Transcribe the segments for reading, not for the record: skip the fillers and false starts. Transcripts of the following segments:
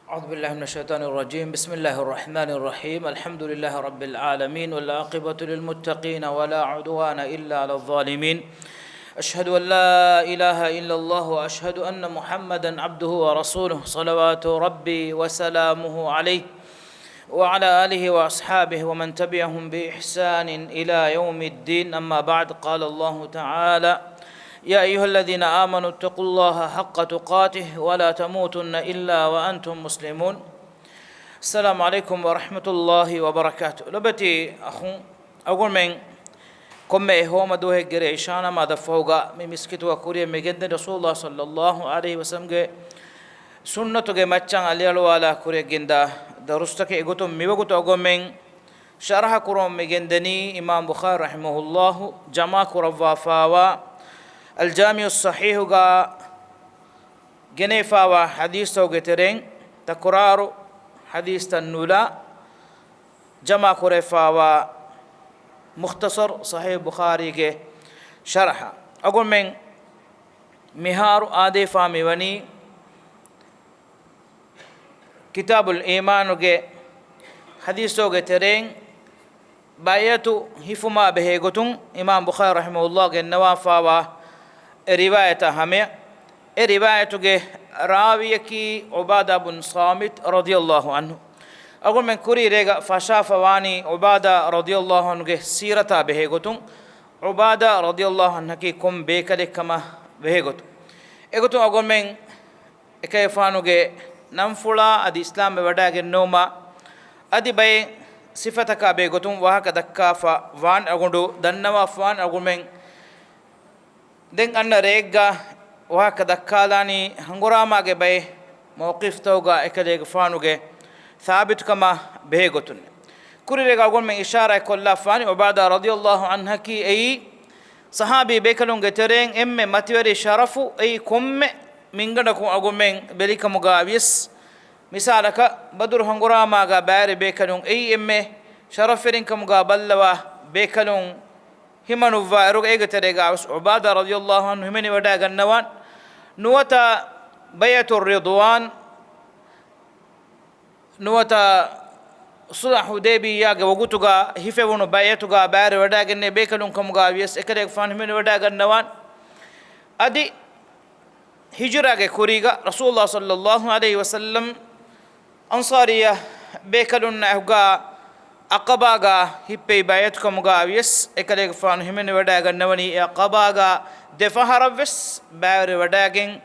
أعوذ بالله من الشيطان الرجيم. بسم الله الرحمن الرحيم. الحمد لله رب العالمين، والعاقبة للمتقين ولا عدوان إلا على الظالمين. أشهد أن لا إله إلا الله وأشهد أن محمدا عبده ورسوله، صلوات ربي وسلامه عليه وعلى آله وأصحابه ومن تبعهم بإحسان إلى يوم الدين. أما بعد، قال الله تعالى: يا أيها الذين آمنوا اتقوا الله حق تقاته ولا تموتن إلا وأنتم مسلمون. السلام عليكم ورحمة الله وبركاته. لبتي أخو أقول من كم هو مدوه جري إشانة ما دفعوجا من مسكت وكوريا مجد رسول الله صلى الله عليه وسلم سنة جي ماتشان عليه الوالا كوريا جندا درستك إغتم ميوغت أقول من شرح كروم مجندني إمام بخاري رحمه الله جمع كروا فاوا الجامع الصحيح غا جنيفا وحديث توغترين تكرار حديث النولا جمع كرفا ومختصر صحيح بخاري کے شرح اقول من مهار آدي فامي وني كتاب الإيمان کے حديث توغترين بايتو هفما بهيغتون امام بخاري رحمه الله کے نوافا رواية همية رواية راوية كي عبادة بن صامت رضي الله عنه أقول من كوري ريغا فشاف واني عبادة رضي الله عنه سيرة بهيغتون عبادة رضي الله عنه كي كم بيكالي كما بهيغتون اغتون أقول من كيفانو نمفلا أدي إسلام بوداغ النوما أدي باي صفتك بهيغتون وهكا دكافا وان أقول دنوا فوان أقول من دين أن ريجا وهكذا كالاني هنغراما جبه موقف توجا إكليج فانوجه ثابت كما بهجتون كل ريجا أقول من إشارة كلها فاني وبعد رضي الله عنها كي أي صحابي بيكلون جترين إم ماتيوري شرفو أي كم من عندكم أقول من بليك مجابيس مثالك بدر هنغراما جبار بيكلون أي إم شرفين كمجابلوا بيكلون همانو فاروق ايغتريغا عبادة رضي الله عنه همني وداغ النوان نوتا بيعة الرضوان نوتا صلح حديبية وغوتوغا هيفونو بيعتوغا بار وداغ ني بيكلون كمغا ويس اكريغ فان همني وداغ النوان ادي هجرة كوريغا رسول الله صلى الله عليه وسلم انصارية بيكلون اهغا أقباغا هيبي بايتكم غاويس إكليك فان همين وداغن نوني أقباغا دفهربس بار وداغن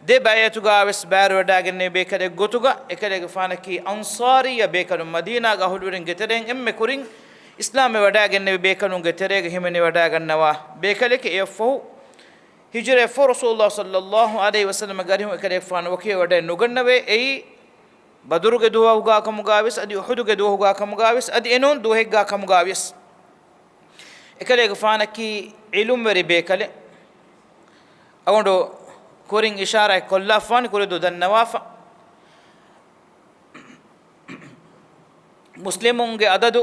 دي بايتو غاويس بار وداغن نبيكليك غوتوغا إكليك فانكي أنصاري بيكلو مدينة غهولورين غترين إم كورين إسلام وداغن نبيكلو غتريك همين وداغن نوا بيكليك يفو هجرة رسول الله صلى الله عليه وسلم غاريهم إكليك فان وكي وداغن نغنوي أي بدر کے دوہ ہوگا کم گاویس ادی احد کے دوہ ہوگا کم گاویس ادی انون دوہ گا کم گاویس اکلے گفانا کی علم وری بیکلے اونڈو کورنگ اشارہ کلا فان کورے دو دن نوافا مسلمون کے عدد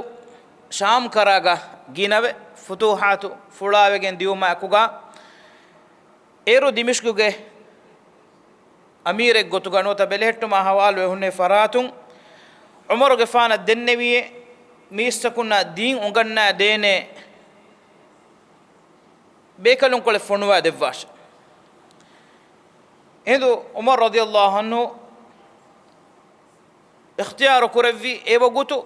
شام کراگا گینوے فتوحات فڑاوے گن دیوما اکوگا ایرو دمشق کے أمير غوتوغانو تبلهت ما حوال وهن فراتون عمر غفان الدنوي ميستكنا دين اونغنا دينه بيكلون كل فنوا دفاش هندو عمر رضي الله عنه اختيار كرفي ايبو غوتو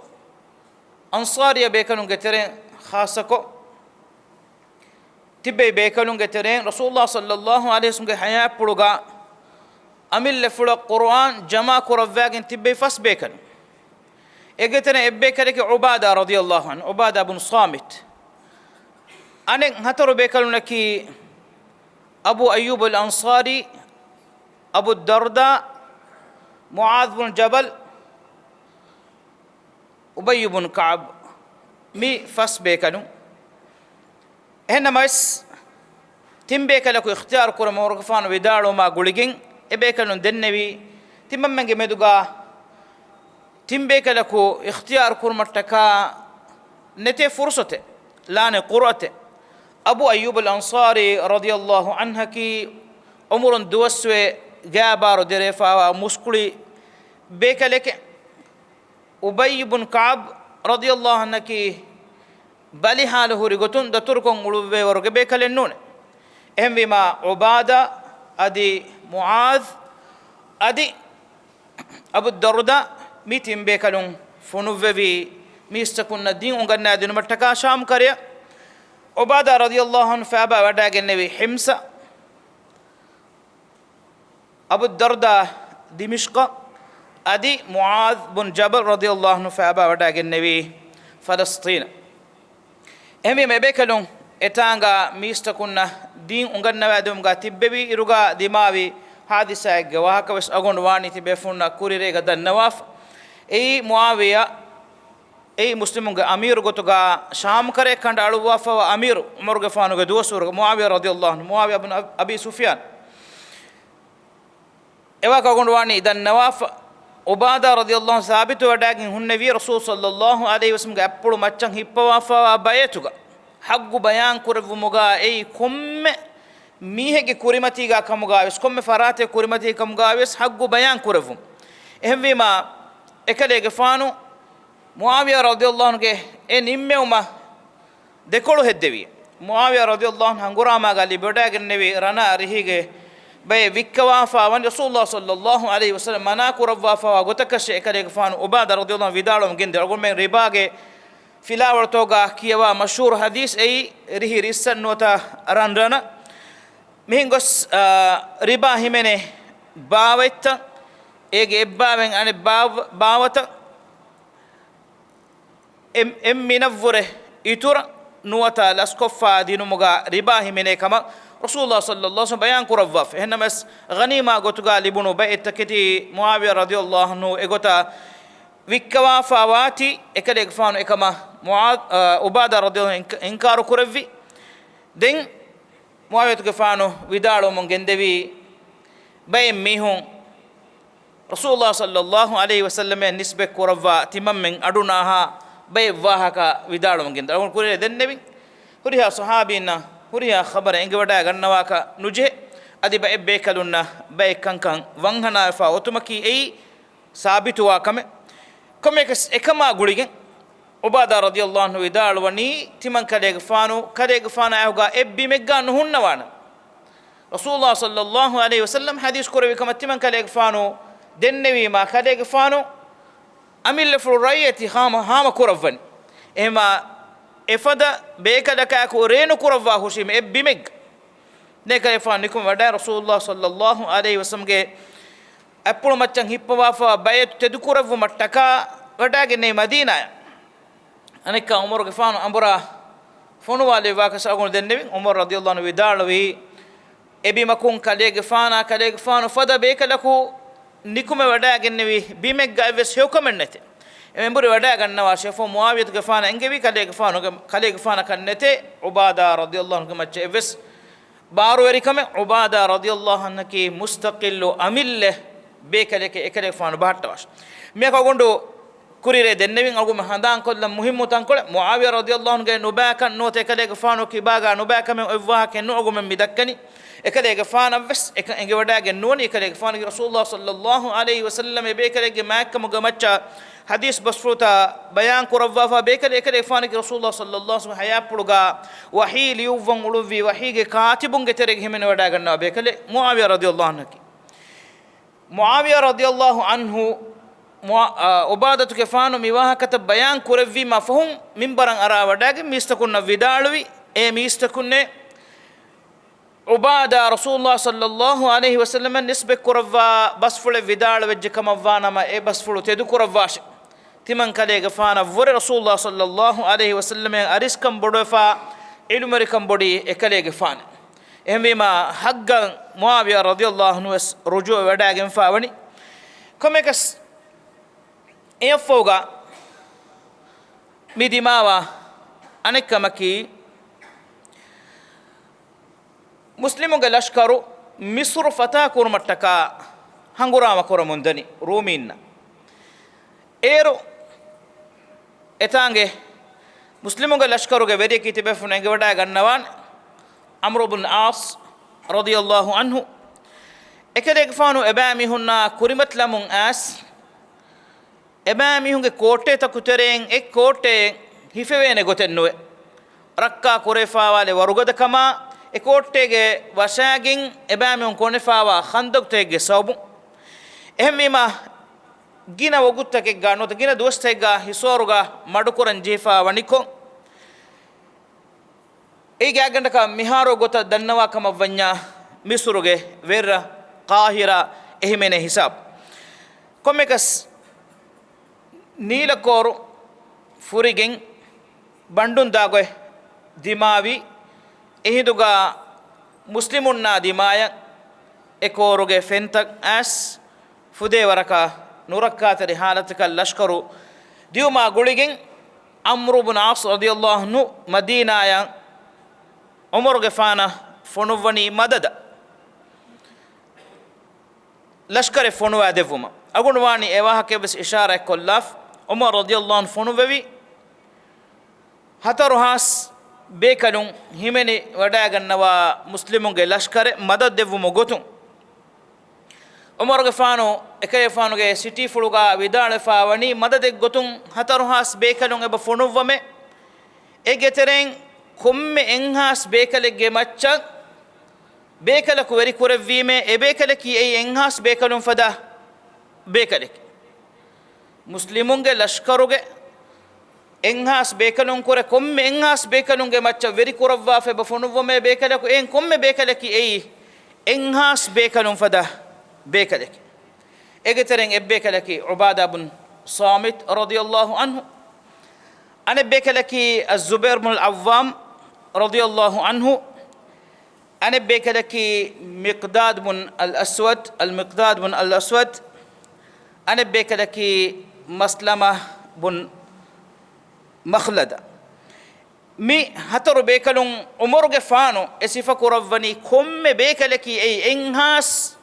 انصاريا بيكلون غترين خاصكو تبي بيكلون غترين رسول الله صلى الله عليه وسلم حياه بلغا أميل لفلا القرآن جماع كرفاقين تبي فاس بيكن إجتنا إبيكلك عبادة رضي الله عنه عبادة بن صامت أنا هترو بيكلونك أبو أيوب الأنصاري أبو الدرداء معاذ بن جبل أبي بن كعب مي فاس بيكنو هنا ماس تم بيكلك اختيار كرم ورقفان ودارو ما قولين إبيكلون دنبي تممنج مدوغا تمبيكلكو اختيار كرمتكا نتي فرصته لان قرأته أبو أيوب الأنصاري رضي الله عنه كي عمر دوسوي جابارو دريفا ومسكولي بيكلك أبي بن كعب رضي الله عنه كي بالي حاله رجوتون دتوركم ولوبي ورجع بيكلنون هم بما عبادة أدي معاذ أدي أبو الدرداء ميتين بيكلون فنوفي ميستكون الدين ونقلنا دين مرتكا شام كريا عبادة رضي الله عنه فأبا وداق النبي حمص أبو الدرداء دمشق أدي معاذ بن جبل رضي الله عنه فأبا وداق النبي فلسطين همي ما بيكلون إتانغا ميستكون دين ونقلنا دين تببي إرغا دماوي حادثة جواهك بس أقول واني تبفونا كوري رجع النواف أي معاوية أي مسلمون أمير قطعا شام كره كند ألوه فوا أمير عمر غفانو دوسور معاوية رضي الله عنه معاوية بن أبي سفيان إيوا كأقول واني النواف عبادة رضي الله عنه ثابت وداعين النبي رسول صلى الله عليه وسلم أبلو ماتشان هيبوا فوا بيتوغا حق بيان كرف مغا أي كم ميهجي كوريمتي غا كمغاويس كم فراتي كوريمتي كمغاويس حق بيان كرفهم إهم بما إكله غفانو معاوية رضي الله عنه إن إمّوما دكولو هدّوي معاوية رضي الله عنه هنغورا ما قال لي بدأ النبي رنا رهيجه بي ويكوا فاوان رسول الله صلى الله عليه وسلم منا كوروا فاوا غتكش إكله غفانو عبادة رضي الله عنه فيدالهم جند أقول من رباعه فيلا ورتوغا كيوا مشهور حديث أي رهي ريسن نوتا رانرنا مهنگوس ربا همنه باويت إيجي إبّاوين أنا باوتا منفره إتورا نوتا لسكوفا دينو مغا رباه مني كما رسول الله صلى الله عليه وسلم بيان كرفاف هنا مس غنيمة غتوغا لبنو بيت تكتي معاوية رضي الله عنه إغوتا ويكوا فاواتي إكاد إغفانو إكما معاذ عبادة رضي الله عنه إنكارو كرفي دين معاوية غفانو ودارو من جندبي بين ميهون رسول الله صلى الله عليه وسلم نسبة كرفا تمام من أدوناها بي واهكا ودارو من جند أقول كوري دنبي هريها صحابينا هريها خبر إنك ودا غنواكا نجه أدي بي بيكلونا بي كان وانغنا فا وتمكي أي ثابتوا كم إكما غوليجن عبادة رضي الله عنه ودارو وني تمن كليغ فانا أهوغا إبي مجا نهون نوانا رسول الله صلى الله عليه وسلم حديث كوري كما تمن كليغ فانو دنبي ما كليغ فانو أميل فروريتي هام كورفن إما إفدا بيكدكا كورينو كورفا هوشيم إبيمج نكال فانكم ودا رسول الله صلى الله عليه وسلم جه أبلو ماتشان هيبوا فا بيت تدكورفو متكا ودا جنة مدينة أنا كعمر غفان أمبرا فنو والي واكس أقول دنبي عمر رضي الله عنه ودارلوي إبي مكون كليغ فانا فدا بيكدكو نيكم ودا جنبي بيمج جايبس هيوكم النت إمبري ودا جنة واشفو معاوية غفانا إنجبي كليغ فانا كنته عبادة رضي الله عنه كمتش إفس بارو وريكم عبادة رضي الله عنه كي مستقل أميله بيكلك إكلك فانا بحتواش ميا كوندو كوريرة دنبين أقول مهندان كل مهم تانكول معاوية رضي الله عنه نباكا نوت إكلك فانو كي باغا نباكا من أفواه كنو أقول من بدكني إكلك فانا بس إنك ودا جنون إكلك فانا رسول الله صلى الله عليه وسلم بيكلك ماك مجمعة حديث بسفروتا بيان كرفافا بيكلك فانا رسول الله صلى الله عليه وسلم حياة بلغا وحي ليوفن ولوفي وحي كاتبون كترك هم ودا جنوا بيكلك معاوية رضي الله عنه معاوية رضي الله عنه عبادة كفانو ميواها كتب بيان كرفي مفهوم من بران أرا وداك ميستكون فيدالوي ميستكون عبادة رسول الله صلى الله عليه وسلم نسبة كرفا بسفل فيدال وجكم فانا ما بسفل تدو كرفاش تمن كليغ فانا ور رسول الله صلى الله عليه وسلم أريسكم بدوفا علمركم بدي إكليغ فانا ما حق معاوية رضي الله عنه رجوع وداك فاوني كمكس فوقا مدماوا أنك مكي مسلمون لشكروا مصر فتاكور متكا هنغورا مكورا مندني رومين إيرو إتانجه مسلمون لشكروا جبري كتبه فنعج ودا جنوان عمرو بن عاص رضي الله عنه إكده فانو أبامي هنا كريمت لمن آس එබෑ මිහුන්ගේ කෝට්ටේ තකුතරෙන් එක් කෝට්ටේ හිෆෙවේනේ ගොතෙන් නොවේ රක්කා කුරේෆාවාලේ වරුගදකම ඒ කෝට්ටේගේ වශාගින් එබෑ මිහුන් කොනෙෆාවා ඛන්දක්තේගේ සවබු එහෙම ගින වගුත්තකේ ගන්නොත ගින දොස්තේගා හිසෝරුගා මඩුකුරන් ජීෆා වනිකෝ ඒ ගෑගණ්ඩක මිහාරෝ ගොත දන්නවා කම වඤ්ඤා මිසුරුගේ වෙර කාහිරා එහිමනේ හිසාබ් කොමෙකස් ನೀಲಕೋರು ಫುರಿಗೆಂ ಬಂಡುಂದಾಗೊಯ್ ದಿಮಾವಿ ಎಹಿದುಗ ಮುಸ್ಲಿಮುನ್ನ ದಿಮಾಯ ಎಕೋರುಗೆ ಫೆಂತಕ್ ಆಸ್ ಫುದೇವರಕ ನುರಕ್ಕಾತರಿ ಹಾಲತಕ ಲಷ್ಕರು ದಿಯುಮಾ ಗುಳಿಗೆಂ ಅಮ್ರು ಇಬ್ನ್ ಆಸ್ ರದಿಯಲ್ಲಾಹು ಅನ್ಹು ಮದೀನಾಯ ಉಮರ್ಗೆ ಫಾನ ಫೊನುವನಿ ಮದದ ಲಷ್ಕರೆ ಫೊನುವ ದೆವ್ವುಮ ಅಗುಣವಾಣಿ ಎವಾಹಕೆ ಬಸ್ ಇಶಾರ ಕೊಲ್ಲಾಫ್ ಉಮರ್ ರದಿಯಲ್ಲಾಹು ಅನ್ಹು ಫೊನುವೆವಿ ಹತರು ಹಾಸ್ ಬೇಕಲು ಹಿಮೆನಿ ವಡಾಗನ್ನವ ಮುಸ್ಲಿಮುಗೆ ಲಷ್ಕರೆ ಮದದ್ ದೆವ್ವುಮ ಗೊತು ಉಮರ್ಗೆ ಫಾನು ಎಕರೆ ಫಾನುಗೆ ಸಿಟಿ ಫುಳುಗ ವಿದಾಳೆ ಫಾವಣಿ ಮದದೆ ಗೊತು ಹತರು ಹಾಸ್ ಬೇಕಲು ಎಬ ಫೊನುವಮೆ ಎಗೆತೆರೆಂ ಕೊಮ್ಮೆ ಎಂಹಾಸ್ ಬೇಕಲೆಗೆ ಮಚ್ಚ ಬೇಕಲಕು ವೆರಿ ಕುರವೀಮೆ ಎ ಬೇಕಲಕಿ ಎ ಎಂಹಾಸ್ ಬೇಕಲು ಫದ ಬೇಕಲೆಗೆ ಮುಸ್ಲಿಮುಂಗೆ ಲಷ್ಕರುಗೆ ಎಂಹಾಸ್ ಬೇಕಲುಂ ಕುರೆ ಕೊಮ್ಮೆ ಎಂಹಾಸ್ ಬೇಕಲುಂಗೆ ಮಚ್ಚ ವೆರಿ ಕುರವ್ವಾ ಫೆಬ ಫೊನುವಮೆ ಬೇಕಲಕು ಎಂ ಕೊಮ್ಮೆ ಬೇಕಲಕಿ ಎ ಎಂಹಾಸ್ ಬೇಕಲುಂ ಫದ ಬೇಕಲಕಿ ಎಗೆತೆರೆಂ ಎಬ್ಬೇಕಲಕಿ ಉಬಾದಾ ಇಬ್ನ್ ಸಾಮಿತ್ ರದಿಯಲ್ಲಾಹು ಅನ್ಹು ಅನೆ ಬೇಕಲಕಿ ಅಜುಬೈರ್ ಇಬ್ನ್ ಅವ್ವಾಮ್ ರದಿಯಲ್ಲಾಹು ಅನ್ಹು أنا بكلكي مقداد بن الأسود المقداد بن الأسود أنا بكلكي مسلمة بن مخلدة مي هتر بكلون عمر جفانو اسفك ربني كم بكلكي أي إنهاس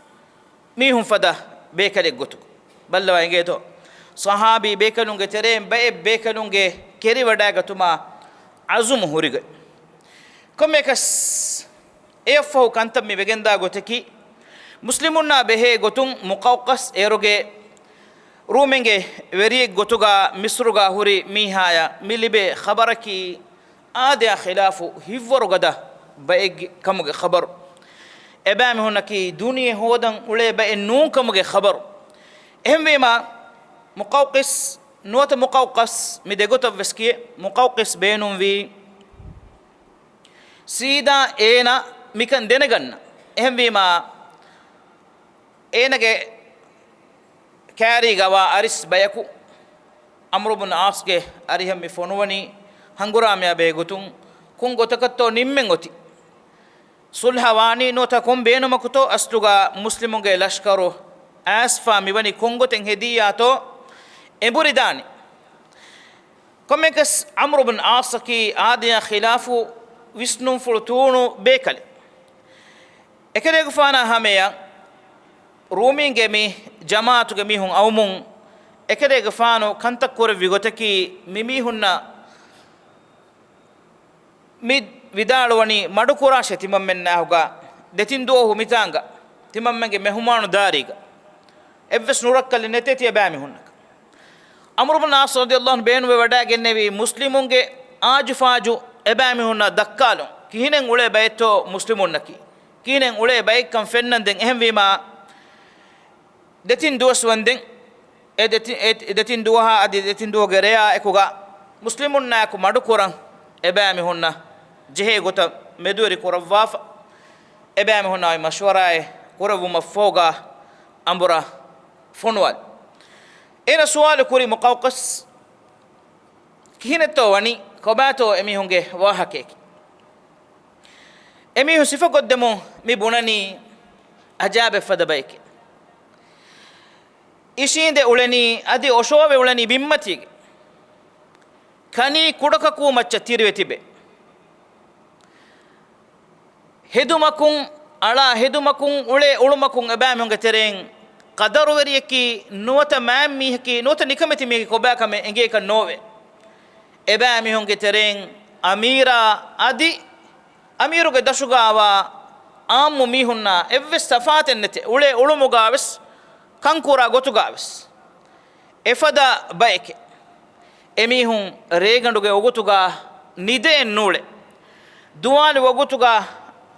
ميهم فدا بكلك جتو بل لو إنجيتو صحابي بكلون جترين بكلون جه كري ودا جتوما عزم هوريج كم يكس ಎಫ್ಫಹು ಕಂತಮ್ಮಿ ಬೆಗೆಂದಾ ಗೊತಕಿ ಮುಸ್ಲಿಮುನ್ನ ಬೆಹೆ ಗೊತುಂ ಮುಕೌಕಸ್ ಏರುಗೆ ರೂಮೆಂಗೆ ವೆರಿಯೆ ಗೊತುಗ ಮಿಸ್ರುಗ ಹುರಿ ಮೀಹಾಯ ಮಿಲಿಬೆ ಖಬರಕಿ ಆದ್ಯ ಖಿಲಾಫು ಹಿವ್ವರುಗದ ಬಯಗ್ ಕಮುಗೆ ಖಬರು ಎಬಾಮಿ ಹುನಕಿ ದುನಿಯೆ ಹೋದಂ ಉಳೆ ಬಯ ನೂ ಕಮುಗೆ ಖಬರು ಎಹಂವೇಮ ಮುಕೌಕಸ್ ನೋತ ಮುಕೌಕಸ್ ಮಿದೆ ಗೊತವ್ವೆಸ್ಕಿಯೆ ಮುಕೌಕಸ್ ಬೇನುಂ ವಿ ಸೀದಾ ಏನ ಮಿಕನ್ ದೆನಗನ್ನ ಎಹಂವೀಮ ಏನಗೆ ಕ್ಯಾರಿಗವ ಅರಿಸ್ ಬಯಕು ಅಮ್ರು ಇಬ್ನ್ ಆಸ್ಗೆ ಅರಿಹಮ್ಮಿ ಫೊನುವನಿ ಹಂಗುರಾಮ್ಯ ಬೇಗುತುಂ ಕುಂ ಗೊತಕತ್ತೋ ನಿಮ್ಮೆಂ ಗೊತಿ ಸುಲ್ಹವಾನಿ ನೋತ ಕೊಂ ಬೇನುಮಕುತೋ ಅಸ್ತುಗ ಮುಸ್ಲಿಮುಗೆ ಲಷ್ಕರು ಆಸ್ಫಾ ಮಿವನಿ ಕೊಂಗೊತೆಂ ಹೆದಿಯಾತೋ ಎಬುರಿದಾನಿ ಕೊಮ್ಮೆಕಸ್ ಅಮ್ರು ಇಬ್ನ್ ಆಸಕಿ ಆದಿಯ ಖಿಲಾಫು ವಿಷ್ಣು ಫುಳುತೂಣು ಬೇಕಲೆ ಎಕರೆಗು ಫಾನ ಹಮೆಯ ರೂಮಿಂಗೆ ಮಿ ಜಮಾತುಗೆ ಮಿಹುಂ ಅವಮುಂ ಎಕರೆಗು ಫಾನು ಕಂತಕ್ಕೂರ ವಿಗೊತಕಿ ಮಿಮಿಹುನ್ನ ಮಿ ವಿದಾಳುವಣಿ ಮಡುಕುರಾಶೆ ತಿಮ್ಮಮ್ಮೆನ್ನಾಹುಗ ದೆತಿಂದೋಹು ಮಿತಾಂಗ ತಿಮ್ಮಮ್ಮೆಗೆ ಮೆಹುಮಾನು ದಾರಿಗ ಎವ್ವೆಸ್ ನುರಕ್ಕಲ್ಲಿ ನೆತೆತಿಯ ಬ್ಯಾಮಿ ಹುನ್ನಕ ಅಮ್ರು ಇಬ್ನ್ ಆಸ್ ರದಿಯಲ್ಲಾಹು ಅನ್ಹು ಬೇನುವೆ ವಡಾಗೆನ್ನೆವಿ ಮುಸ್ಲಿಮುಂಗೆ ಆಜು ಫಾಜು ಎಬಾಮಿ ಹುನ್ನ ದಕ್ಕಾಲು ಕಿಹಿನೆಂ ಉಳೆ ಬಯತೋ ಮುಸ್ಲಿಮುನ್ನಕಿ ಕಿಹಿನೆಂ ಉಳೆ ಬೈಕಂ ಫೆನ್ನಂದೆಂ ಎಹಂವೀಮ ದೆತಿನ್ ದುವಸ್ ವಂದೆಂ ದೆತಿನ್ ದುವಹ ಅದಿ ದೆತಿನ್ ದುವಗೆ ರೆಯಾ ಎಕುಗ ಮುಸ್ಲಿಮುನ್ನಾಕು ಮಡುಕುರಂ ಎಬಾಮಿ ಹುನ್ನ ಜೆಹೆ ಗೊತ ಮೆದುರಿ ಕುರವ್ವಾಫ ಎಬಾಮಿ ಹುನ್ನ ಮಶ್ವರಾಯ್ ಕುರವು ಮಫೋಗ ಅಂಬುರ ಫೊನ್ವಾಲ್ ಏನ ಸುವಾಲು ಕುರಿ ಮುಕೌಕಸ್ ಕಿಹಿನೆತ್ತೋ ವಣಿ ಕೊಬಾತೋ ಎಮಿಹುಂಗೆ ವಾಹಕೇಕಿ ಎಮಿಹು ಸಿಫಗೊದ್ದೆಮು ಮಿ ಬುಣನಿ ಅಜಾಬೆ ಫದ ಬೈಕೆ ಇಶೀಂದೆ ಉಳೆನಿ ಅದಿ ಒಶೋವೆ ಉಳೆನಿ ಬಿಮ್ಮತಿಗೆ ಕನಿ ಕುಡಕಕ್ಕೂ ಮಚ್ಚ ತಿರುವೆ ತಿಬೆ ಹೆದುಮಕುಂ ಅಳ ಹೆದುಮಕುಂ ಉಳೆ ಉಳುಮಕುಂ ಎಬಾಮಿಹುಂಗೆ ತೆರೆಂ ಕದರುವೆರಿಯಕ್ಕಿ ನೋತ ಮ್ಯಾಮ್ ಮೀಹಕಿ ನೋತ ನಿಕಮೆತಿ ಮೀಹಿ ಕೊಬ್ಯಾಕಮೆ ಎಂಗೇಕ ನೋವೆ ಎಬಾಮಿ ಹೊಂಗೆ ತೆರೆಂ ಅಮೀರ ಅದಿ ಅಮೀರುಗೆ ದಶುಗಾವ ಆಮ್ಮು ಮೀಹುನ್ನ ಎವ್ವೆಸ್ ಸಫಾತೆನ್ನತೆ ಉಳೆ ಉಳುಮುಗಾವೆಸ್ ಕಂಕೂರ ಗೊತುಗಾವೆಸ್ efada bayke emihun reganduge ogutuga nide nule duwali ogutuga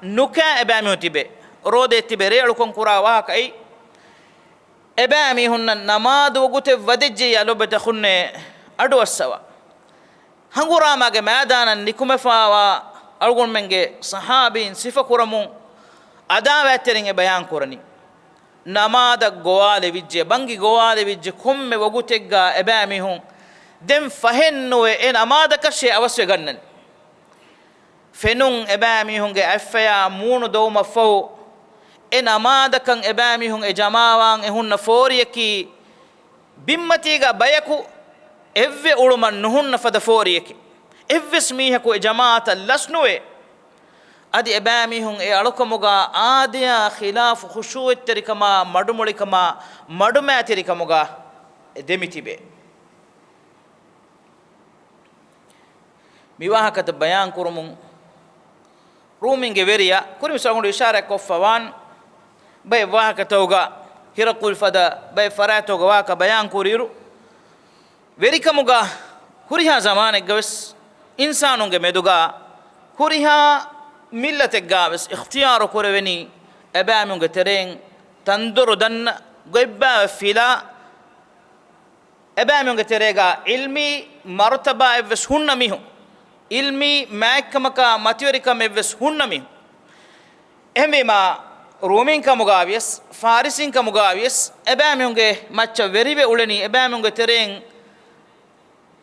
nuka ebami tibe rode tibe reelu kon kura wa kai ebami hunna namadu ogute wadejje yalobeta khunne adu wasawa hangurama ge madanan nikumefawa algon menge sahabin sifa kuramun adawattering e bayan kurani namada goale vijje bangi goale vijje komme wogutegga ebami hun dem fahenno e namada kashe awaswe gannan fenun ebami hun ge afya munu dawma faw e namada kan ebami hun e jamawan e hunna foriyaki bimmatiga bayaku evve uluman nuhunna fada foriyaki evves mihaku e jamaata lasnuwe adi ebami hun e alukamuga aadiya khilaf khushu' terikama madumulikama madume terikamuga demitibe miwahakat bayan kurumun ruminge veriya kuri sangundu ishara koffawan bay wahakatawga hiraqul fada bay faratoga waka bayan kuriru verikamuga huriha zamane gaves insanunge meduga huriha millate gaves ikhtiyar kureveni ebamunge tereng tanduru dan goibba fila ebamunge terega ilmi martaba evs hunnamihu ilmi maikkamaka matyorikam evs hunnamihu ehmema rumin kamugavies farisin kamugavies ebamunge macha verive uleni ebamunge tereng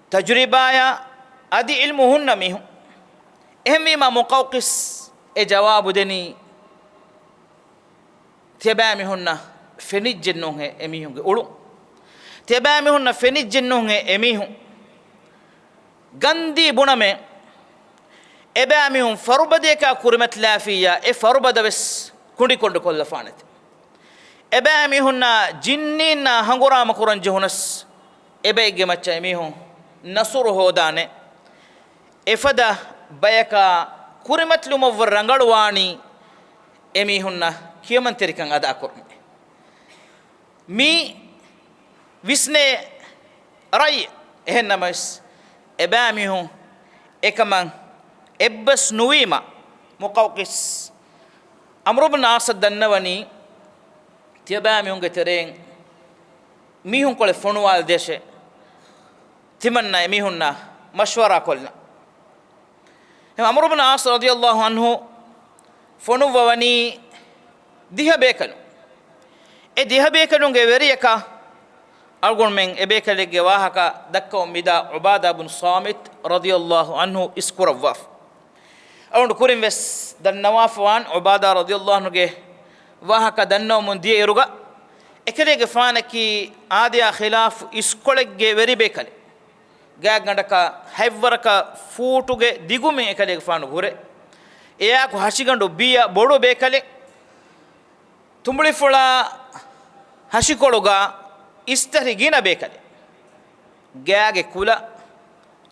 tajribaya adi ilmu hunnamihu ehmema muqawqis e jawabu deni tebami hunna fenijjennun he emihunge ulu tebami hunna fenijjennun he emihu gandi buname ebami hun farubade ka kurmat lafiya e farubada bes kundi kondu kolla fanet ebami hunna jinnina hangurama kuran jehunas ebege macha emihun nasuru hodane efada bayaka kurimatlu mawr rangalwani emihunna kiyaman terikan ada kurne mi visne ray ehnamas ebamihun ekaman ebbas nuwima muqawqis amru ibn asad dannawani tiyabamihun getereng mihun kole fonwal deshe timanna emihunna mashwara kolna amru ibn as radiyallahu anhu fonu wawani diha bekanu e diha bekanunge veriyaka algon men e bekalege wahaka dakka mida ubada ibn samit radiyallahu anhu iskurawaf awnd kurim wes dan nawafwan ubada radiyallahu anhu ge wahaka danno mun die eruga ekelege faanaki aadiya khilaf iskolege veri bekale gagandaka haywaraka fuutuge digume ekale faanu gure eya ko hashigandu biya bodu bekale tumbuli fula hashikoluga istari gina bekale gage kula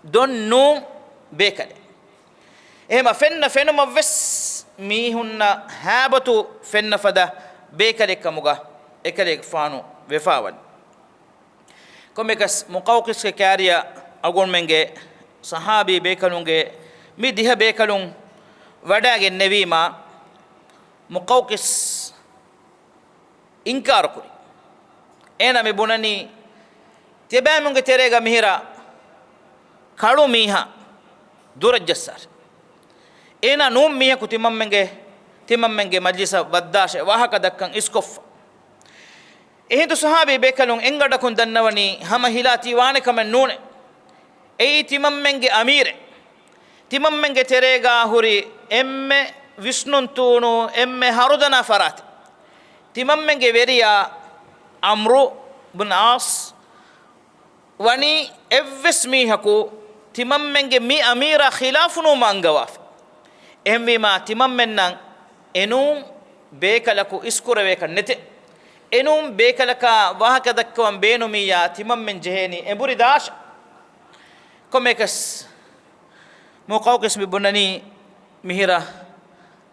donnu bekale ehma fenna fenuma ves mihunna habatu fenna fada bekale kamuga ekale faanu wefawan komekas muqawqis ke kariya agon menge sahabi bekalunge mi diha bekalun wadage nevima muqawqis inkar kuri ena me bunani tebamunge terega mihira kalu miha durajjassar ena num miha timammenge majlisa waddashe wahaka dakkan iskof ehindu sahabi bekalun engada kun dannawani hama hilati wane kamen nune ei timammenge amire timammenge terega huri emme visnun tunu emme harudana farati timammenge veriya amru ibn as wani evves mihaku timammenge mi amira khilafunu mangawaf emvima timammennan enum bekalaku iskurave kannete enum bekalaka wahaka dakkawan beenumiya timammen jeheni emburi dash komekas muqawqis bibunani mihira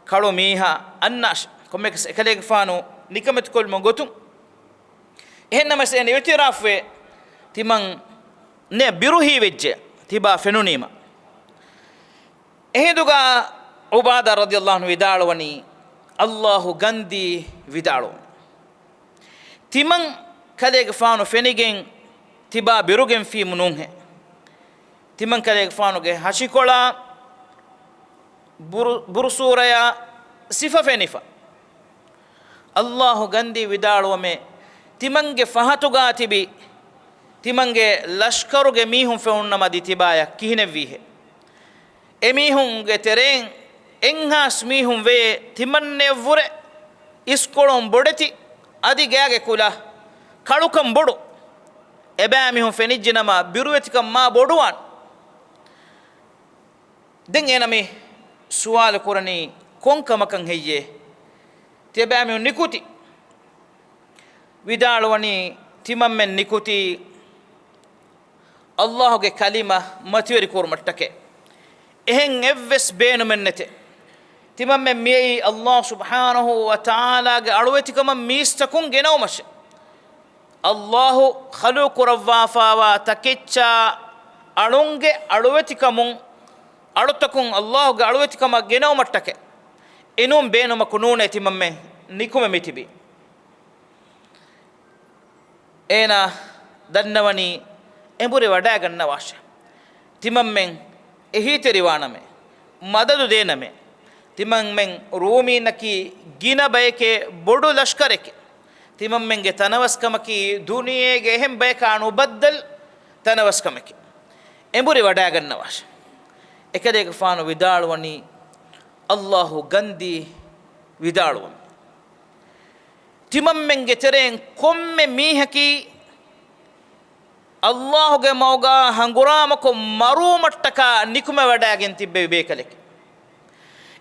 kalu miha annash komekas ekalege faanu nikamet kol mongotum ehennamas en itirafwe තිමන් ne biruhi vejje tiba fenunima ehinduga ubada radiyallahu anhu vidalwani Allahu gandi vidalo timan kalege faanu fenigen tiba birugen fi mununhe timan kalege faanu ge hashikola bursuraya sifa fenifa Allahu gandi vidalo me timange fahatuga tibi timange lashkaruge mihun feunnama ditibaya kihine vihe emihunge tereng enhas mihun ve timanne vure iskolon bodeti adi gage kula kalukam bodu eba mihun fenijjinama biruwetikam ma boduwan den enami suwal kurani konkamakan heyye teba mihun nikuti vidalwani timammen nikuti Allahuge kalima matiyori kurmattake ehen evves beenu mennete timamme miyei Allah subhanahu wa ta'ala ge alwetikama mistakun genawmash Allahu khaluqu rawwafa wa takicca alunge alwetikamun alutakun Allahu ge alwetikama genawmattake enum beenuma kunune timamme nikume mitibi ena dannawani embure wada ganna washa timammen ehitiriwaname madadu dename timammen rumi naki gina bayke bodu lashkareke timammenge tanawaskamaki duniyege ehem bayka anu baddal tanawaskamaki embure wada ganna washa ekadege faanu vidalwani Allahu gandi vidalwani timammenge tereng komme mihaki Allahuge mawga hanguramako marumattaka nikume wadagen tibbe bekaleke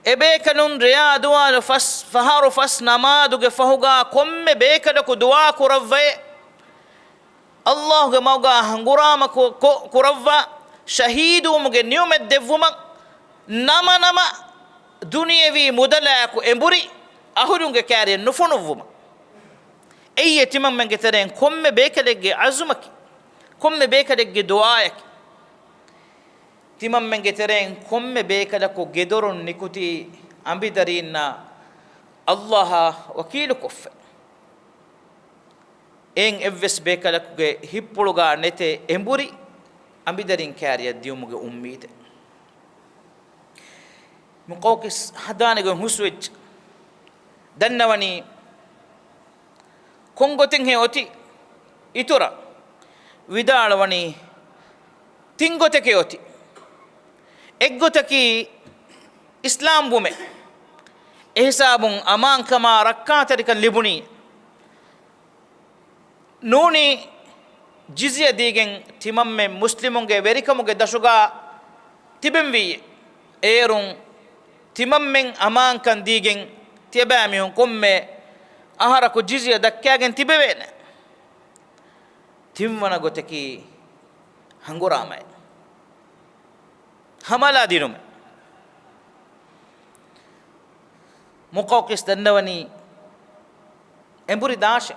ebekalun riya duwa fas faharu fas namaduge fahuga komme bekadaku duwa kuravve Allahuge mawga hanguramako kuravva shahidumuge niumed devvuma nama duniyevi mudalaku emburi ahurunge kariye nufunuvuma eyye timammenge tereng komme bekalege azumaki komme bekadege duayaki timammenge tereng komme bekadako gedorun nikuti ambidarinna Allah wakilu kuffe en evves bekadakuge hippuluga nete emburi ambidarin kariya diumuge ummide muqawqis hadanege huswech dannawani kongoten he oti itura vidalwani tingoteke oti eggotaki islam bume ehsabun aman kama rakkatarikan libuni nuni jizya digen timamme muslimunge verikamuge dashuga tibemwi erun timammen aman kan digen tibami hun komme ahara ko jizya dakkagen tibewene timwana goteki hanguramay hamala dinume muqawqis dannawani emburi dashe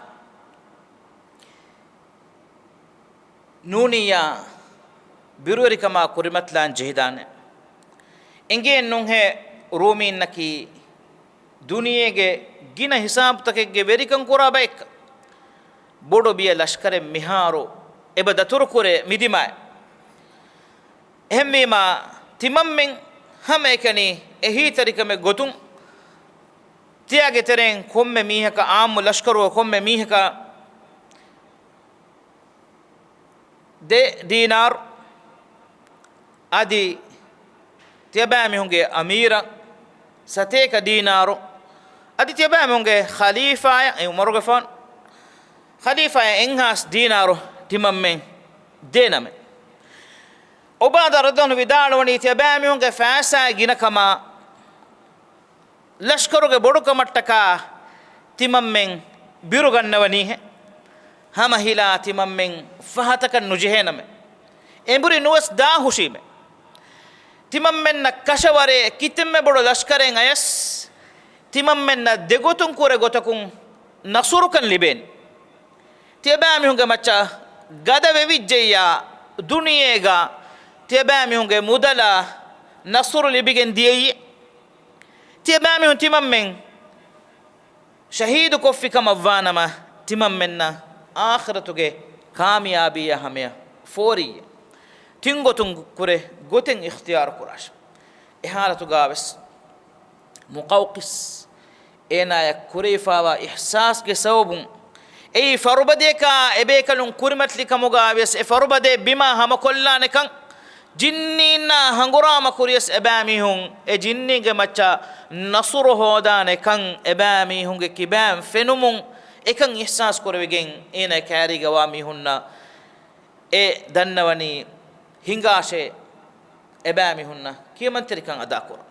nuniya biruerikama kurimatlan jehidane inge nunhe rumi naki duniyege gina hisab takege verikan kurabek bodo biya lashkare miharu eba datur kure midimay ehmima timammen hamekani ehi tarikame gotun tiage tereng komme mihaka am lashkaru komme mihaka de dinar adi tiyabami hunge amira sateka dinaru adi tiyabami hunge khalifa ya umaru gefan khalifa ya enhas dinaru timammen dename ubada radhiyallahu vidalwani tiyabami hunge fasa ginakama lashkaruge bodukamataka timammen birugannawani he hama hila timammen fahatakan nujehename emburi nuwas da hushime timammen na kashaware kitemme bodo lashkaren ayas timammen na degotun kure gotakun nasurukan liben tiyabami hunga macha gada vevijjeya duniyega tebami hunge mudala nasru libigen diye tebami hun timammen shahidu koffi kam avvanama timammenna akhiratuge kamiyabiya hamya foriya tingotun kure goten ikhtiyar kurash ihalatu gaves muqawqis ena yak kurifawa ihsas ge sawbun ei farubade ka ebekalun kurimatli kamugaves e farubade bima hama kollane kan jinnina hangurama kuriyas ebami hun e jinnige macha nasru hodane kan ebami hunge kibam fenumun ekan ihsas kurwegen ena kariga wami hunna e dannawani hingashe ebami hunna kiyamantri kan ada kor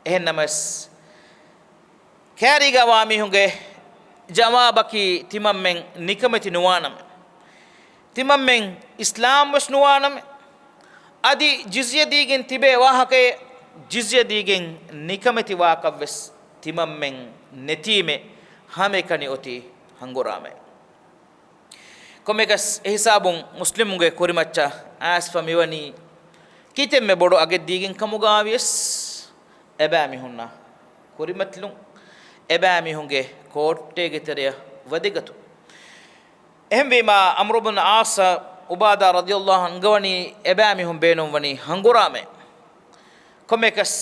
ehnamas kariga wami hunge jawabaki timammen nikamati nuwanam timammen islam was nuwanam adi jizya digen tibe wahake jizya digen nikamati waqavs timammen netime hame kani oti hangurame komegas hisabun muslimunge korimacha asfa miwani kitemme bodo age digen kamugawies ebami hunna korimatlun ebami hunge kotte geteriya wadigatu ehmbima amr ibn as ubada radiyallahu anhu gawani ebami hum beenum wani hangurame komekas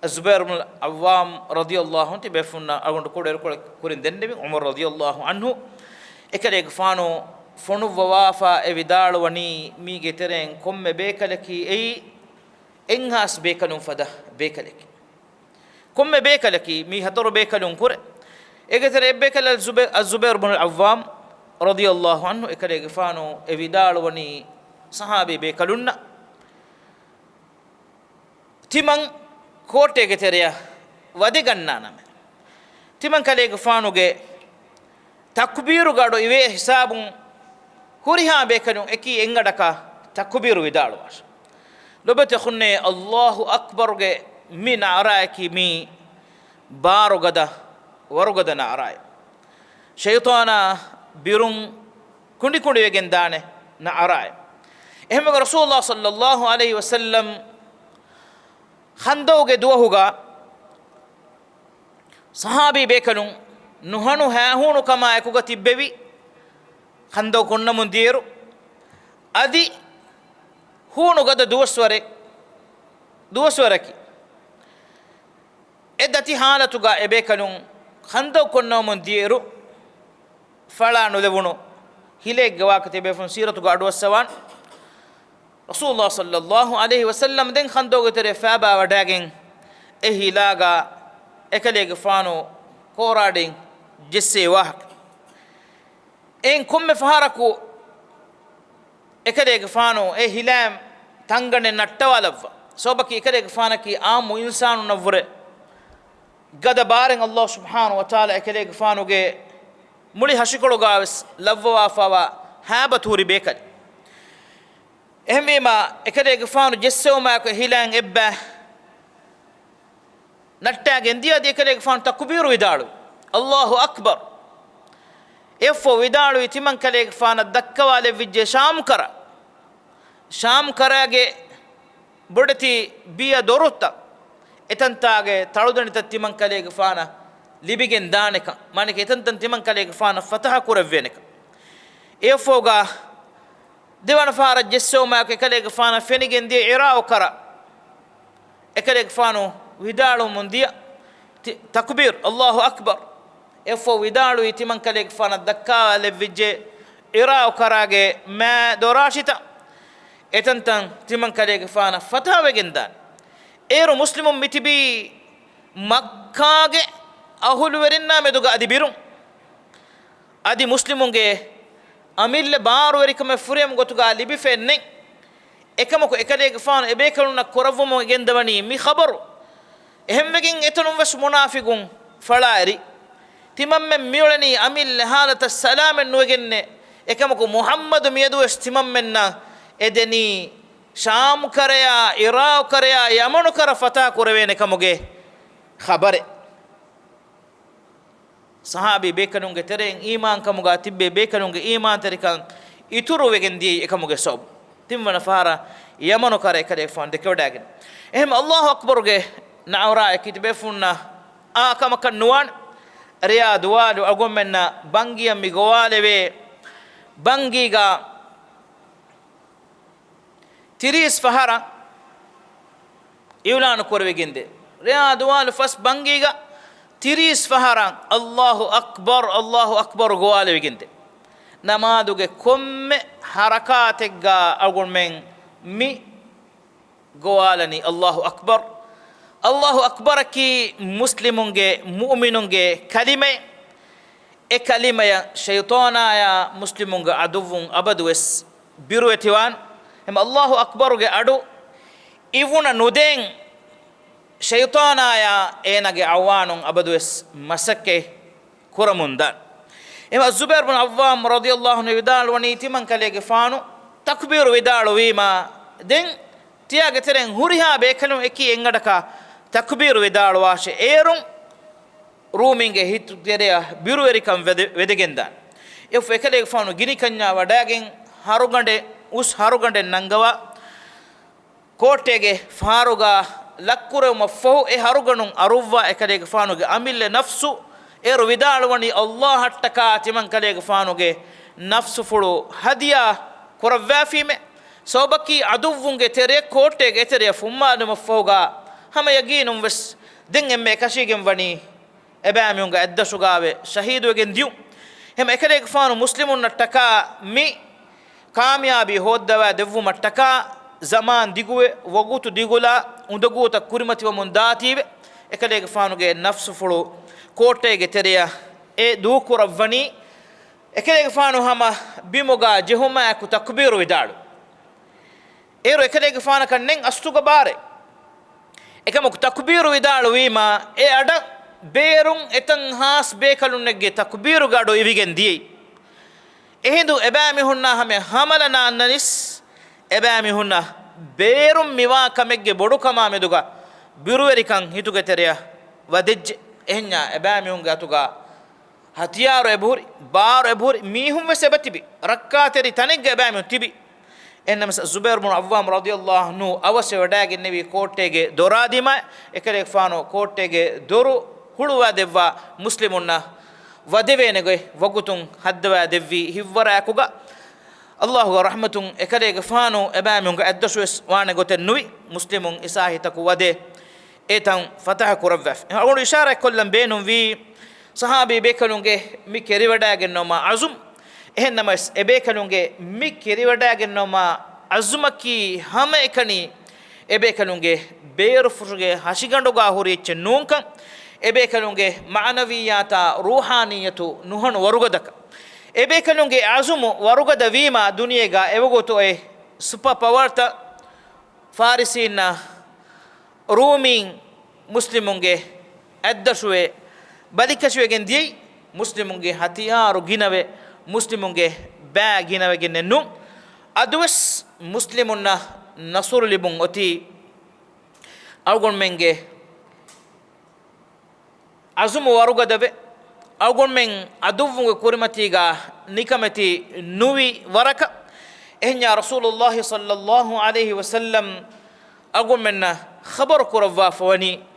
zubair ibn awwam radiyallahu anhu tibefunna agondu koder korin dendemi umar radiyallahu anhu ekale gfano fonu wafa evidalu wani mi geteren komme bekalaki ei enhas bekalum fada bekalaki komme bekalaki mi hatoru bekalum kur egetere ebbekal az-zubair ibn al-awwam radiyallahu anhu ekale gfano evidalu wani sahabi bekalunna timan kote geteriya wadi gannaname timan kale gfano ge takbiru gado iwe hisabun huriha bekalun eki engadaka takbiru vidalu was lobete khunne allahu akbar ge min araaki mi baro gada warugada na araay shaytana birun kundi kundi wegen dane na araay ehme rasulullah sallallahu alaihi wasallam khandawge duwahuga sahabi bekalun nuhanu haahunu kama ekuga tibbevi khandaw konna mundiru adi hunu gada duwaswaraki edati halatuga ebekalun khandaw konna mundiru fala nulewunu hilegge wakati befun siratuga adwasawan rasulullah sallallahu alaihi wasallam den khandaw getere faba wadagen ehilaga ekalege fano korading jesse wahak en komme faharaku ekadege fano e hilam tangane nattawalava sobaki ekadege fanaki amu insanu navre gada baren allah subhanahu wa taala ekadege fano ge muli hashikolo gaves lavwa fawa habaturi bekal ehmema ekadege fano jesse ma ko hilan ebba nattage ndiya de ekadege fano takbiru idalu allahu akbar efo vidalu itiman kale fana dakkawale vijje sham karage bodati biya dorutta etantage taludanita timan kale fana libigen daneka manike etantan timan kale fana fataha kuravveneka efo ga dewana fara jesso ma kale fana fenigen di irao kara ekale fano vidalu mundiya takbir allahu akbar efo vidalu itiman kale fana dakka levije irao karage ma dorashita etantan timan kale fana fatawe gendan ero muslimum mitibi makkage ahulu werinna meduga adibirun adi muslimunge amille baru werikame furem gotuga libi fenne ekamako ekale fana ebekaluna koravumo gendawani mi khabaru ehmegen etanum was munafiqun falaari timamme miolani amil halata salam nuwegenne ekamako muhammad miyadu estimammenna edeni sham karaya iraq karaya yaman kara fata kurwene kamuge khabare sahabi bekanunge tereng iman kamuga tibbe bekanunge iman terikan ituru wegen di ekamuge sob timwana fara yamano kare kade fande kewdagen ehm Allahu akbar ge naura ekitbe funna a kama kan nuwan riyad wadu agommenna bangiya migowalewe bangiga tiris fahara iwlanu korwegende riyad wal fas bangiga tiris fahara Allahu akbar gowale wegende namaduge komme harakategga agommen mi gowalani Allahu akbar ki muslimunge mu'minunge kalime e kalima ya shaytana ya muslimunge aduvun abadwes biruetiwan em Allahu akbar ge adu ivuna nuden shaytana ya enage awanun abadwes masakke kuramunda em Zubair bin Awwam radiyallahu anhu vidal wani timan kalege faanu takbir vidal wima den tiage teren huriha be kalum eki engadaka takbir vidal washe erun ruminge hitu tereya biruwerikam wedegendan if ekale faanu gini kanya wadagen harugande us harugande nangawa kotege faruga lakkure mafo e haruganun aruvwa ekale faanuge amille nafsu eru vidal wani Allah hattaka timan kale faanuge nafsu fulu hadiya koravafime sobaki aduvunge tere kotege tere fumma mafoga hama yaginum wes den emme kashigem wani ebamyunga addasugawe shahidugen diu hem ekale faanu muslimun nattaka mi kamyabi hoddawa devvu mattaka zaman diguwe wagutu digula undaguta kurimati wa mundatibe ekale faanuge nafsu fulu kotege tereya e dukuravani ekale faanu hama bimuga jehuma ku takbiru widalu ero ekale faana kannen astuga bare ekam ku takbiru widalu wima e ada berun etan has bekalun negge takbiru gado ivigen di ehindu ebami hunna hame hamalana annanis ebami hunna berun miwa kamegge bodu kama meduga biruwerikan hituge tereya wadej ehnya ebami hunga tuga hatiyaru eburi baru eburi mihum wesebatibi rakkateri tanegge ebami tibi ennamas Zubair bin Awwam radiyallahu anhu awase wadage nevi kotege doradima ekale faano kotege doru huluwa devva muslimunna wadevenege wagutun haddwa devvi hivwara akuga Allahu rahmatun ekale faano ebamunga addaswes wane goten nui muslimun isahitaku wade etan fatah kuravaf agonu ishara kollam beenum vi sahabi bekalunge mi keriwadage noma azum ehnamas ebekalunge mi keriwadage noma azumaki hama ekani ebekalunge beer furuge hashigandoga horiche nunkan ebekalunge ma'naviyata ruhaniyatu nuhan warugada ebekalunge azumu warugada wima duniyega evogoto e super powerta farisina rumin muslimunge addashwe balikashwegen di muslimunge hatiyaru ginawe muslimunge ba ginawe gennu adus muslimunna nasur libun oti algon menge azumu warugadabe algon men aduvunge kurimatiga nikamati nuwi waraka ehnya rasulullah sallallahu alaihi wasallam algon menna khabar kuravwa fawani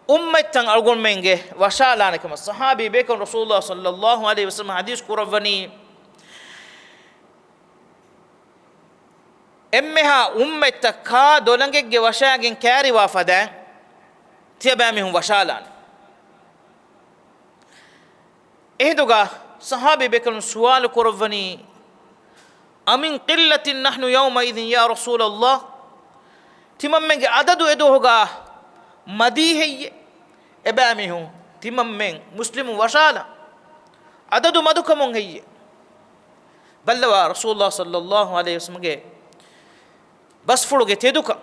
ummatan algon menge washalana kama sahabi bekon rasulullah sallallahu alaihi wasallam hadis kuravani emmeha ummata ka dolangege washagen kari wa fadan tiyabami hum washalana ehduga sahabi bekon sual kuravani amin qillatin nahnu yawma idhin ya rasulullah timammenge adadu edohoga madiheye ebamihu timammen muslimu washala adadu madukamon heye ballawa rasulullah sallallahu alaihi wasallam ge bas fuluge teduka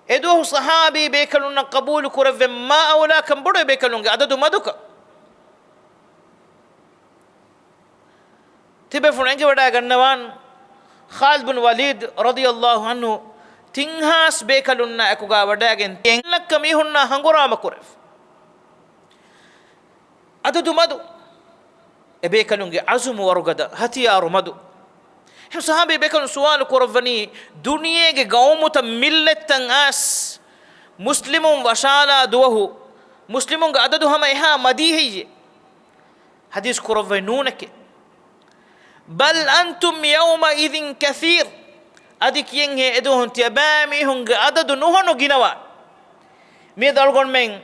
edo sahabi bekalunna qabul kurave ma awla kam bodo bekalunge adadu maduka tibe funenge wada gannawan Khalid bin Walid radiyallahu anhu tinhas bekalunna akuga wadagen tenlakka mihunna hangurama kuref adadu madu e bekalunge azumu warugada hatiyaru madu هم صحابي بكن سؤال كورفني دنيا قومة ملة آس مسلم وشالا دوه مسلم عددهم إها مديه حديث كورفنونك بل أنتم يومئذ كثير أديك ينهي إدوهن تيبامي هنگ عدد نوهنو جنوا ميدالغون من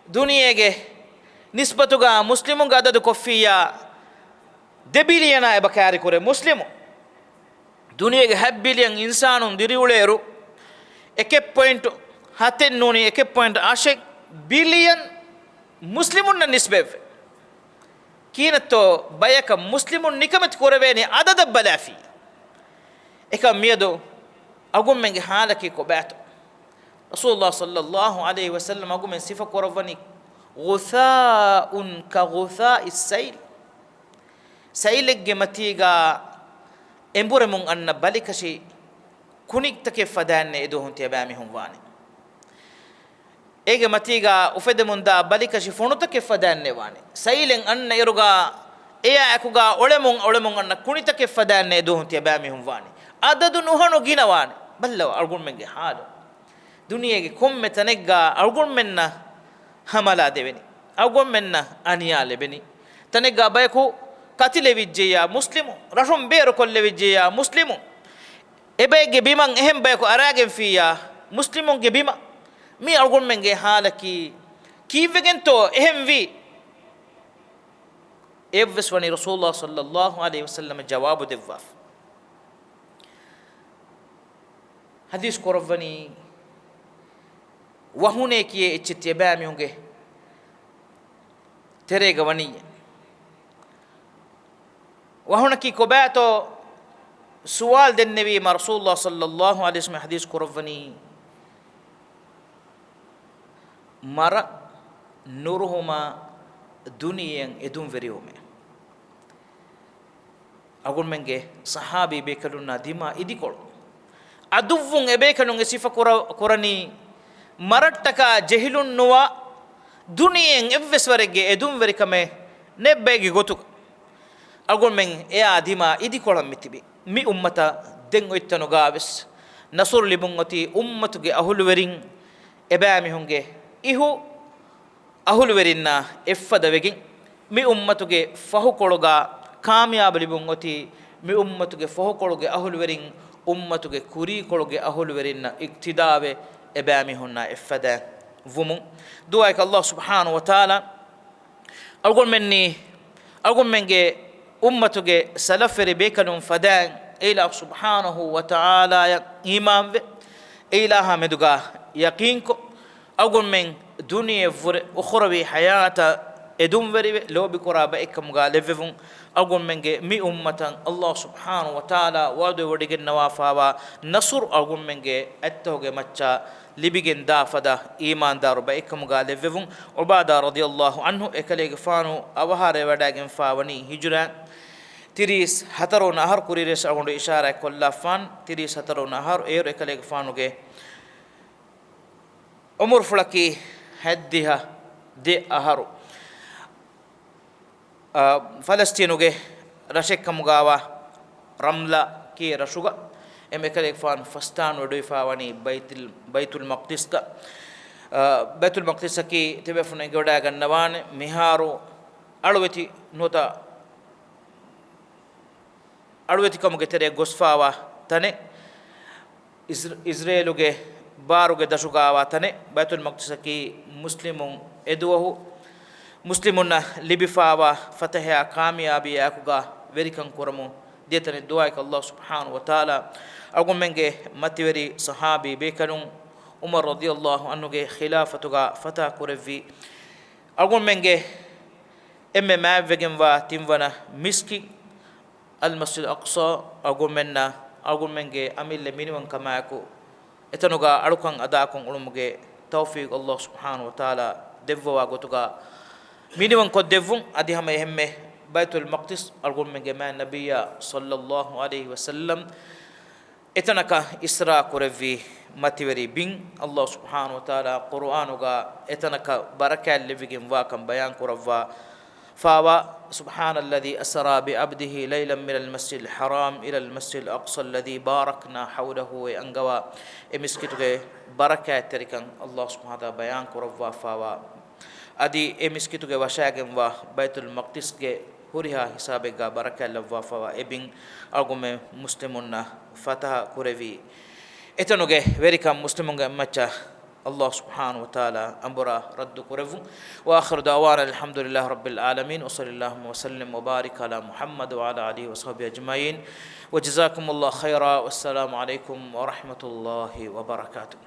دنيا نسبتها مسلم عدد كفية دبيلينا إبكاري كوري مسلم دنيا هبيليان إنسان ديريوليرو إكيب بوينت هاتين نوني إكيب بوينت عشق بليون مسلمون النسبة كينتو بايك مسلمون نكمت كوربيني عدد بلافي إكا ميدو أقوم من حالك كوباتو رسول الله صلى الله عليه وسلم أقوم من صفة كورباني غثاء كغثاء السيل سيلك جمتيغا امبور من أن بالكشي كونيك تكيف فدان إدوهن تيبامي هم واني إيجا متيغا أفيد من دا بالكشي فونو تكيف فدان واني سيلن أن إيروغا إيا أكوغا أولمون أن كوني تكيف فدان إدوهن تيبامي هم واني عدد نوهنو جينا واني بلو أرغون منك حالو دنيا كم تنقى أرغون منا هملا دبني أرغون منا أنيال بني تنقى بايكو قتل وجيا مسلم رشم بير كل وجيا مسلم إبيج بيمان إهم بيكو أراجم فيا مسلمون جبيما مي أقول من جه حالكي كيف جنتو إهم في إبس وني رسول الله صلى الله عليه وسلم جواب دفاف حديث كورفني وهناك يتشتيبامي هنجه تريغ وني وهناك كوباتو سؤال النبي مع رسول الله صلى الله عليه وسلم حديث كورفني مرا نورهما دنيا ادون فريومه أقول منجه صحابي بيكلونا ديما إدي كول أدوفون إبيكلون صفة كوراني مرتكا جهلون نوا دنيا إفس ورجة ادون فريكمه نبيجي غوتو أقول من يا ديما إدي كولام متبي مي أمتا دين ويتنو غابس نصر لبنغتي أمتك أهل ورين إبامي هنجه إهو أهل ورينا إفدا وجين مي أمتك فهو كولغا كامياب لبنغتي مي أمتك فهو كولغا أهل ورين أمتك كوري كولغا أهل ورينا اقتداء إبامي هنا إفدا ومن دعاء الله سبحانه وتعالى أقول مني أمتك سلفر بيكنون فدان إله سبحانه وتعالى إيمان إله مدغا يقينكو أقول من دنيا أخرى حياة إدوم فري لو بكرة بإكم غالفون أقول من مي أمة الله سبحانه وتعالى وادو وديك النوافا نصر أقول من أتوه متى لبيجن دافدا إيمان دار بإكم غالفون عبادة رضي الله عنه إكليك فانو أوهار وداعن فاوني هجران تريس هترو نهار كوريرس أقول إشارة كل فان تريس هترو نهار إير إكليك فانوجه عمر فلكي هديها دي أهارو فلسطينوجه رشك مغاوا رملا كي رشوغا إم إكليك فان فستان ودويفا واني بيت المقدس کا بيت المقدس كي تبفون إجودا جنوان مهارو ألوتي نوتا ألوتي كم كتير غوسفاوا تاني إسرائيلوجه باروجه دشوغاوا تاني بيت المقدس كي مسلمون إدوه مسلمون لبفاوا فتحها كاميابي أكوغا وريكان كورمو ديتني دعاء الله سبحانه وتعالى أقول منجه متوري صحابي بيكنون عمر رضي الله عنه خلافتها فتح كورفي أقول منجه ما فيجن تيمفنا مسكي المسجد الأقصى أقول منجه أميل منون كما يكو إتنوغا أركان أداكم علمجه توفيق الله سبحانه وتعالى دفوا غوتوغا منون كو دفون أدي هم يهمه بيت المقدس أقول منجه ما النبي صلى الله عليه وسلم إتناكا إسراء كورفي ماتيوري بين الله سبحانه وتعالى قرآن وغا إتناكا بركة اللي فيجن واكم بيان كورفا فاوا سبحان الذي أسرى بعبده ليلا من المسجد الحرام إلى المسجد الأقصى الذي باركنا حوله وأنجوا مسكتك بركة تركن الله سبحانه وتعالى بيان كروا فاوا أدي مسكتك وشاعم وبيت المقدس هوريها حسابك بركة لوا فاوا إبن أرجم مسلمون فتح كوري إتنوجه ويركم مسلمون مچا الله سبحانه وتعالى أمبرا رد كرفو وآخر دعوانا الحمد لله رب العالمين وصلى اللهم وسلم وبارك على محمد وعلى آله وصحبه أجمعين وجزاكم الله خيرا والسلام عليكم ورحمة الله وبركاته.